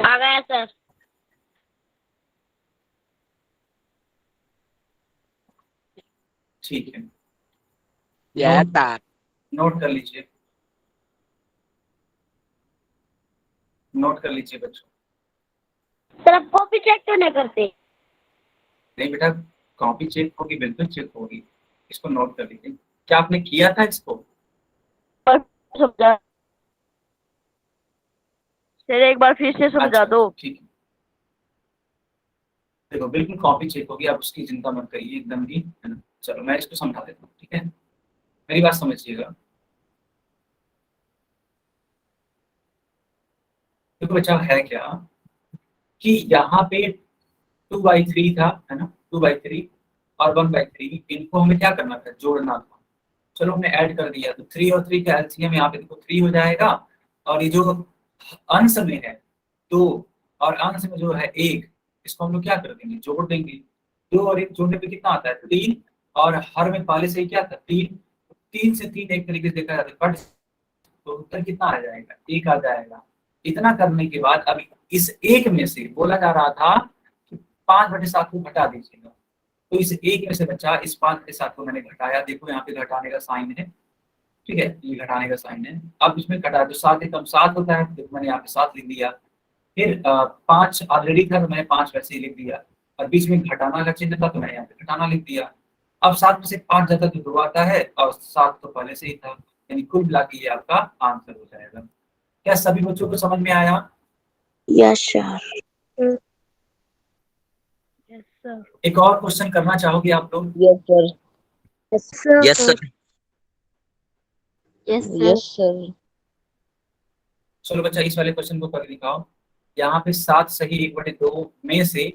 आ गया सर। ठीक है, Yeah, that. नोट कर लीजिए, नोट कर लीजिए बच्चों। सर आप कॉपी चेक क्यों नहीं करते? नहीं बेटा, कॉपी चेक होगी, बिल्कुल चेक होगी, इसको नोट कर लीजिए। क्या आपने किया था इसको? समझा सर, एक बार फिर से समझा अच्छा, दो। ठीक है, देखो बिल्कुल कॉपी चेक होगी, आप उसकी चिंता मत करिए एकदम भी, है ना। चलो मैं इसको समझा देता हूँ। ठीक है, मेरी बात समझिएगा। देखो बच्चा है क्या कि यहाँ पे 2/3 था, है ना, 2/3 और 1/3, इनको हमें क्या करना था, जोड़ना था। चलो हमने ऐड कर दिया, तो 3 और 3 का एलसीएम यहाँ पे देखो 3 हो जाएगा, और ये जो अंश में है 2 और अंश में जो है 1, इसको हम लोग क्या कर देंगे, जोड़ देंगे। 2 और 1 जोड़ने पे कितना आता है, 3, और हर में पहले से ही क्या था, 3, 3 से 3 एक तरीके से देखा जाता है कट, तो उत्तर कितना आ जाएगा, 1 आ जाएगा। इतना करने के बाद अब इस 1 में से बोला जा रहा था कि 5/7 को घटा दीजिएगा, तो इस 1 में से बच्चा इस 5/7 को मैंने घटाया। देखो यहाँ पे घटाने का साइन है, ठीक है, ये घटाने का साइन है। अब इसमें घटा तो 7 कम 7 होता है, तो मैंने यहाँ पे 7 लिख दिया। फिर 5 ऑलरेडी था तो मैंने 5 वैसे ही लिख दिया, और बीच में घटाना का चिन्ह था तो मैंने यहाँ पे घटाना लिख दिया। अब 7 में से 5 जाता तो 2 आता है, और 7 तो पहले से ही था, यानी कुल मिला के ये आपका आंसर हो जाएगा। क्या सभी बच्चों को समझ में आया? Yes sir. Yes sir. एक और क्वेश्चन करना चाहोगे आप लोग? Yes sir. Yes sir. Yes, sir. Yes sir. चलो बच्चा इस वाले क्वेश्चन को कर दिखाओ। यहाँ पे 7 सही 1/2 में से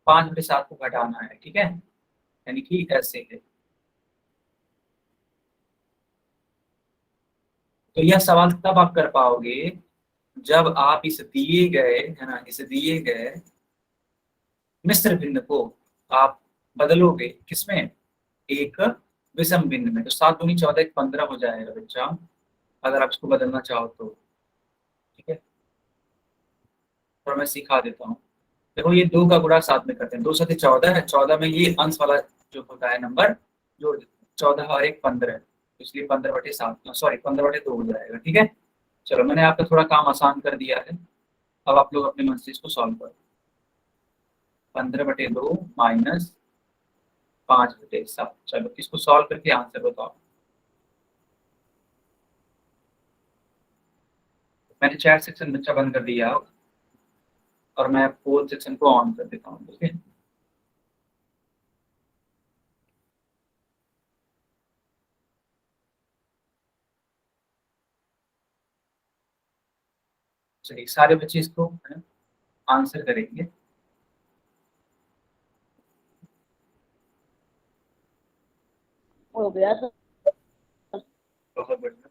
5/7 को घटाना है, ठीक है, यानी कि ऐसे है। तो यह सवाल तब आप कर पाओगे जब आप इस दिए गए, है ना, इस दिए गए मिश्र भिन्न को आप बदलोगे किसमें, एक विषम भिन्न में। तो 7 दूनी 14, 1 15 हो जाएगा बच्चा, अगर आप इसको बदलना चाहो तो। ठीक है, और मैं सिखा देता हूँ। देखो ये 2 का गुणा 7 में करते हैं, 2 7 14 है, 14 में ये अंश वाला जो होता है नंबर जोड़ देते हैं, 14 और 1 15, इसलिए 15/7, सॉरी 15/2 हो जाएगा। ठीक है, चलो मैंने आपका थोड़ा काम आसान कर दिया है, अब आप लोग अपने मन से इसको सॉल्व करो। 15/2 माइनस 5/7। चलो इसको सॉल्व करके आंसर बताओ। मैंने चैट सेक्शन बच्चा बंद कर दिया और मैं पोल सेक्शन को ऑन कर देता हूँ। ठीक है, चलिए सारे बच्चे इसको आंसर करेंगे। हो गया सर। बहुत बढ़िया।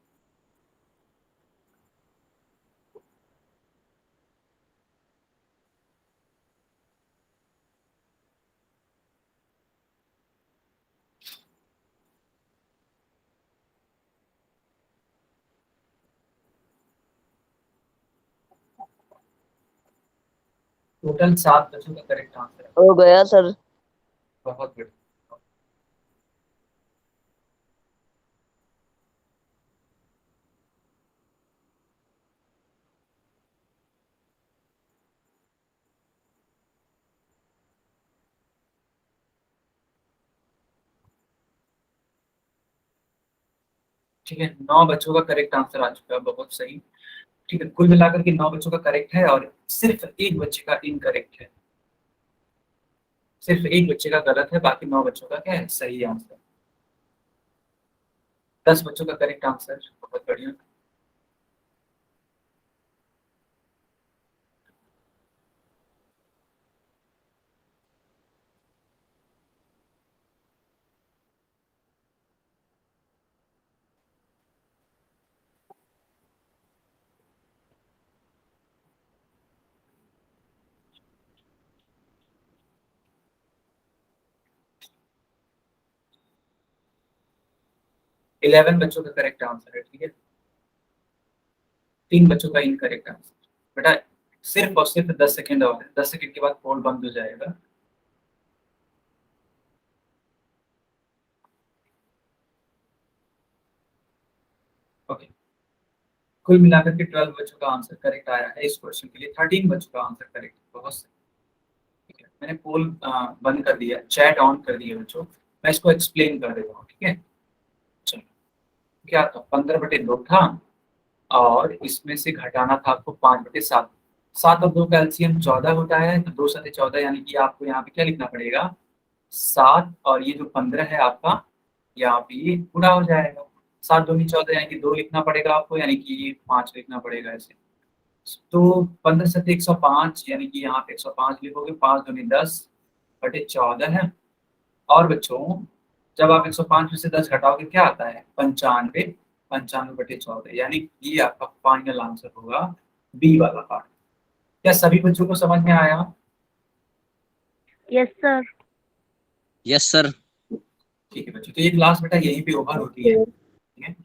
टोटल 7 बच्चों का करेक्ट आंसर है। हो गया सर। बहुत बढ़िया। ठीक है, 9 बच्चों का करेक्ट आंसर आ चुका है। बहुत सही। ठीक है, कुल मिलाकर के 9 बच्चों का करेक्ट है और सिर्फ एक बच्चे का इनकरेक्ट है। सिर्फ एक बच्चे का गलत है, बाकी 9 बच्चों का क्या है, सही आंसर। 10 बच्चों का करेक्ट आंसर। बहुत बढ़िया। इलेवन बच्चों का करेक्ट आंसर है। ठीक है, 3 बच्चों का इनकरेक्ट आंसर। बेटा सिर्फ और सिर्फ 10 सेकेंड और है, 10 सेकेंड के बाद पोल बंद हो जाएगा। ओके, कुल मिलाकर के 12 बच्चों का आंसर करेक्ट आया है इस क्वेश्चन के लिए। 13 बच्चों का आंसर करेक्ट। बहुत सही। ठीक है, मैंने पोल बंद कर दिया, चैट ऑन कर दिया बच्चों। मैं इसको एक्सप्लेन कर देता हूँ। ठीक है, चलो क्या था, 15/2 था और इसमें से घटाना था आपको 5/7। 7 और 2 का एलसीएम 14 होता है, तो 2 7 14, यानी कि आपको यहाँ पे क्या लिखना पड़ेगा, 7 और ये जो 15 है आपका, यहाँ पे ये पूरा हो जाएगा। 7 दूनी 14 यानी कि 2 लिखना पड़ेगा आपको, यानी कि ये 5 लिखना पड़ेगा ऐसे। तो 15 7 105, यानी कि यहाँ पे 105 लिखोगे। 5 दूनी 10/14 है। और बच्चों जब आप 105 में से 10 घटाओगे क्या आता है, 95। 95/14, यानी ये आपका फाइनल आंसर होगा, बी वाला पार्ट। क्या सभी बच्चों को समझ में आया? Yes sir. Yes sir. ठीक है बच्चों, तो ये क्लास बेटा यहीं पे ओवर होती है। ठीक है,